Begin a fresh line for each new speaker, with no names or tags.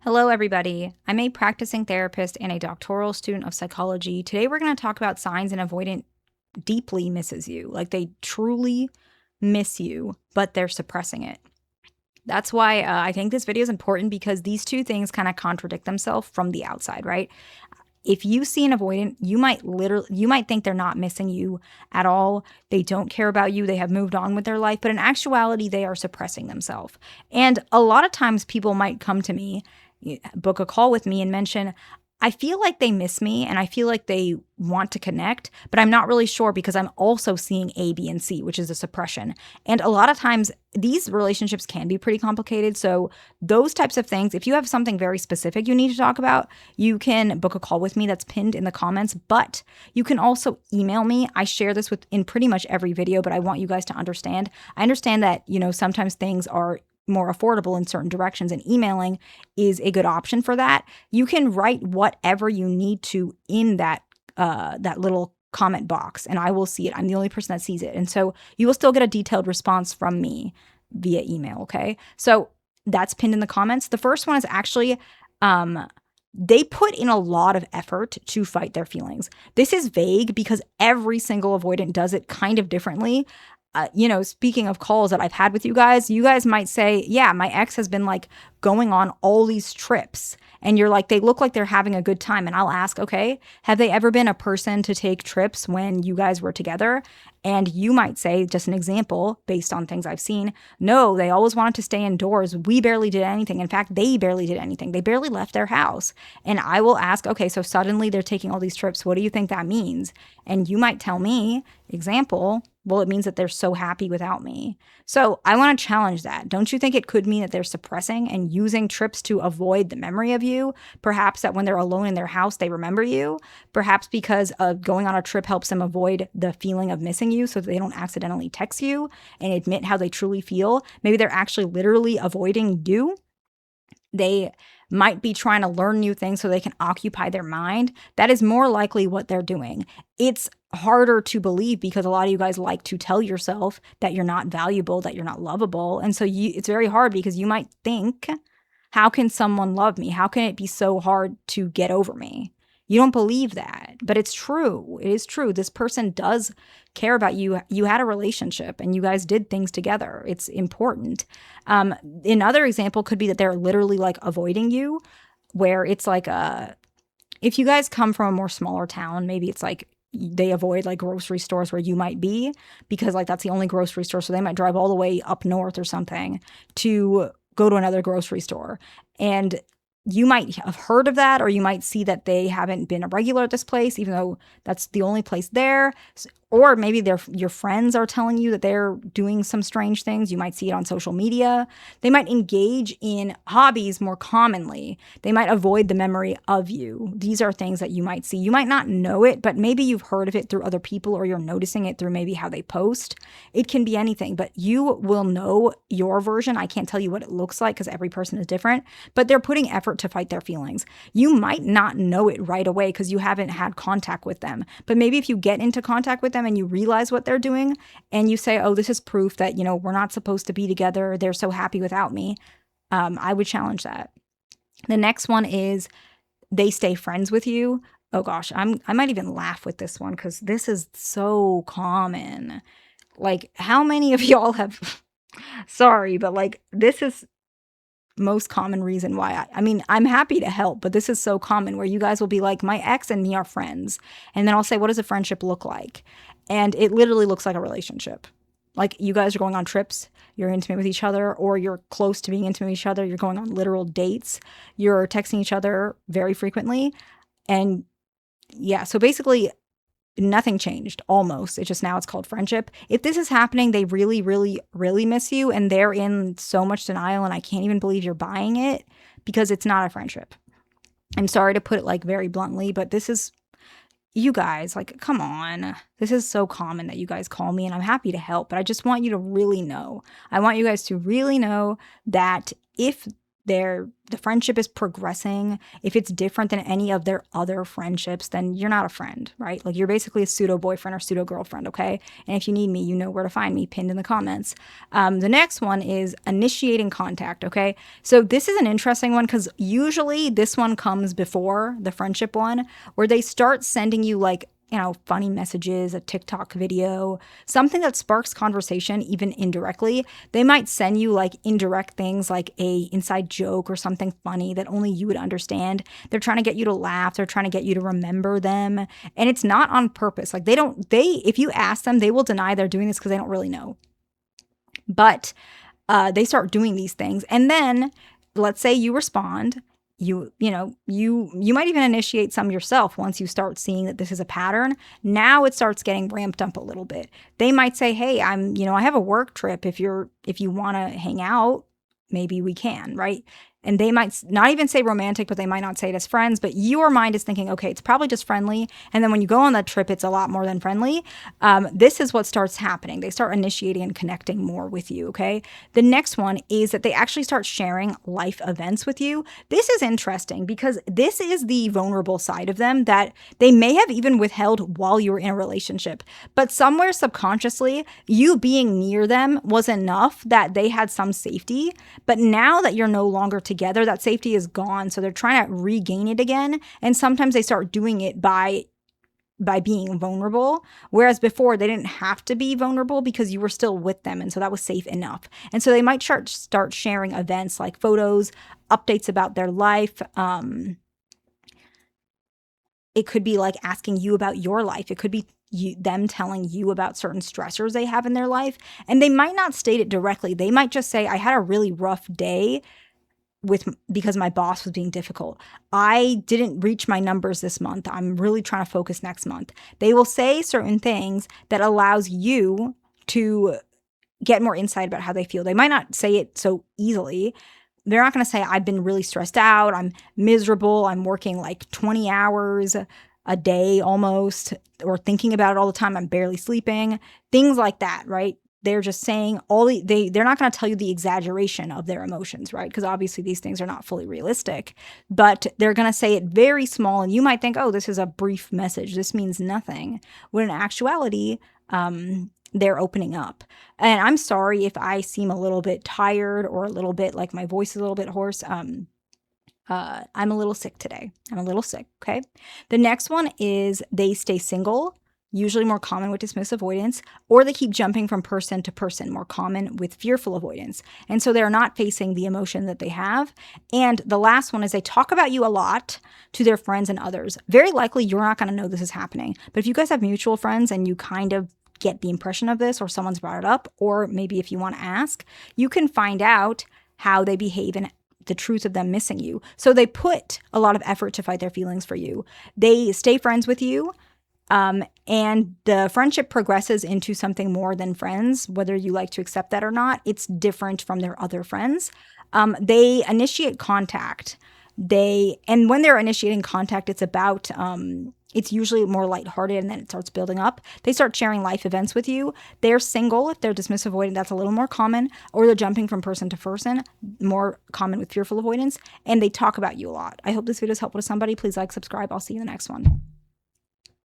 Hello, everybody. I'm a practicing therapist and a doctoral student of psychology. Today, we're going to talk about signs an avoidant deeply misses you. Like they truly miss you, but they're suppressing it. That's why I think this video is important because these two things kind of contradict themselves from the outside, right? If you see an avoidant, you might think they're not missing you at all. They don't care about you. They have moved on with their life, but in actuality, they are suppressing themselves. And a lot of times people might come to me, book a call with me and mention, I feel like they miss me and I feel like they want to connect, but I'm not really sure because I'm also seeing A, B, and C, which is a suppression. And a lot of times these relationships can be pretty complicated. So, those types of things, if you have something very specific you need to talk about, you can book a call with me that's pinned in the comments, but you can also email me. I share this with in pretty much every video, but I want you guys to understand. I understand that, sometimes things are more affordable in certain directions and emailing is a good option for that. You can write whatever you need to in that little comment box and I will see it. I'm the only person that sees it. And so you will still get a detailed response from me via email, okay? So that's pinned in the comments. The first one is actually they put in a lot of effort to fight their feelings. This is vague because every single avoidant does it kind of differently. Speaking of calls that I've had with you guys might say, yeah, my ex has been like going on all these trips. And you're like, they look like they're having a good time. And I'll ask, okay, have they ever been a person to take trips when you guys were together? And you might say, just an example based on things I've seen, no, they always wanted to stay indoors. We barely did anything. In fact, they barely did anything. They barely left their house. And I will ask, okay, so suddenly they're taking all these trips. What do you think that means? And you might tell me, example, well, it means that they're so happy without me. So I want to challenge that. Don't you think it could mean that they're suppressing and using trips to avoid the memory of you? Perhaps that when they're alone in their house, they remember you. Perhaps because going on a trip helps them avoid the feeling of missing you so that they don't accidentally text you and admit how they truly feel. Maybe they're actually literally avoiding you. They might be trying to learn new things so they can occupy their mind. That is more likely what they're doing. It's harder to believe because a lot of you guys like to tell yourself that you're not valuable, that you're not lovable. And so it's very hard because you might think, how can someone love me? How can it be so hard to get over me? You don't believe that, but it's true. It is true. This person does care about you. You had a relationship and you guys did things together. It's important. Another example could be that they're literally like avoiding you, where it's like if you guys come from a more smaller town, maybe it's like they avoid like grocery stores where you might be because like that's the only grocery store. So they might drive all the way up north or something to go to another grocery store. And you might have heard of that, or you might see that they haven't been a regular at this place, even though that's the only place there. Or maybe your friends are telling you that they're doing some strange things. You might see it on social media. They might engage in hobbies more commonly. They might avoid the memory of you. These are things that you might see. You might not know it, but maybe you've heard of it through other people, or you're noticing it through maybe how they post. It can be anything, but you will know your version. I can't tell you what it looks like because every person is different, but they're putting effort to fight their feelings. You might not know it right away because you haven't had contact with them, but maybe if you get into contact with them and you realize what they're doing and you say, oh, this is proof that, we're not supposed to be together. They're so happy without me. I would challenge that. The next one is they stay friends with you. Oh gosh, I might even laugh with this one because this is so common. Like, how many of y'all have, sorry, but like, this is most common reason why I mean, I'm happy to help, but this is so common where you guys will be like, my ex and me are friends. And then I'll say, what does a friendship look like? And it literally looks like a relationship. Like you guys are going on trips, you're intimate with each other, or you're close to being intimate with each other. You're going on literal dates. You're texting each other very frequently. And yeah, so basically nothing changed almost. It's just now it's called friendship. If this is happening, they really, really, really miss you and they're in so much denial and I can't even believe you're buying it because it's not a friendship. I'm sorry to put it like very bluntly, but this is, you guys, like, come on. This is so common that you guys call me and I'm happy to help, but I just want you to really know. I want you guys to really know that if the friendship is progressing. If it's different than any of their other friendships, then you're not a friend, right? Like you're basically a pseudo boyfriend or pseudo girlfriend, okay? And if you need me, you know where to find me, pinned in the comments. The next one is initiating contact, okay? So this is an interesting one because usually this one comes before the friendship one, where they start sending you like, funny messages, a TikTok video, something that sparks conversation, even indirectly. They might send you like indirect things like a inside joke or something funny that only you would understand. They're trying to get you to laugh. They're trying to get you to remember them. And it's not on purpose. Like if you ask them, they will deny they're doing this because they don't really know. But they start doing these things. And then let's say you respond. You might even initiate some yourself once you start seeing that this is a pattern. Now it starts getting ramped up a little bit. They might say, hey, I have a work trip. If you want to hang out, maybe we can, right? And they might not even say romantic, but they might not say it as friends. But your mind is thinking, okay, it's probably just friendly. And then when you go on that trip, it's a lot more than friendly. This is what starts happening. They start initiating and connecting more with you, okay? The next one is that they actually start sharing life events with you. This is interesting because this is the vulnerable side of them that they may have even withheld while you were in a relationship. But somewhere subconsciously, you being near them was enough that they had some safety. But now that you're no longer together, that safety is gone. So they're trying to regain it again. And sometimes they start doing it by being vulnerable. Whereas before they didn't have to be vulnerable because you were still with them. And so that was safe enough. And so they might start sharing events like photos, updates about their life. It could be like asking you about your life. It could be them telling you about certain stressors they have in their life. And they might not state it directly. They might just say, I had a really rough day because my boss was being difficult. I didn't reach my numbers this month. I'm really trying to focus next month. They will say certain things that allows you to get more insight about how they feel. They might not say it so easily. They're not going to say, I've been really stressed out. I'm miserable. I'm working like 20 hours a day almost, or thinking about it all the time. I'm barely sleeping. Things like that, right? They're just saying they're not going to tell you the exaggeration of their emotions, right? Because obviously these things are not fully realistic, but they're going to say it very small. And you might think, oh, this is a brief message. This means nothing. When in actuality, they're opening up. And I'm sorry if I seem a little bit tired or a little bit like my voice is a little bit hoarse. I'm a little sick today. I'm a little sick. Okay. The next one is they stay single. Usually more common with dismissive avoidance, or they keep jumping from person to person, more common with fearful avoidance. And so they're not facing the emotion that they have. And the last one is they talk about you a lot to their friends and others. Very likely you're not going to know this is happening. But if you guys have mutual friends and you kind of get the impression of this, or someone's brought it up, or maybe if you want to ask, you can find out how they behave and the truth of them missing you. So they put a lot of effort to fight their feelings for you. They stay friends with you. And the friendship progresses into something more than friends, whether you like to accept that or not. It's different from their other friends. They initiate contact. And when they're initiating contact, it's about, it's usually more lighthearted and then it starts building up. They start sharing life events with you. They're single. If they're dismissive avoidant, that's a little more common. Or they're jumping from person to person, more common with fearful avoidance. And they talk about you a lot. I hope this video is helpful to somebody. Please like, subscribe. I'll see you in the next one.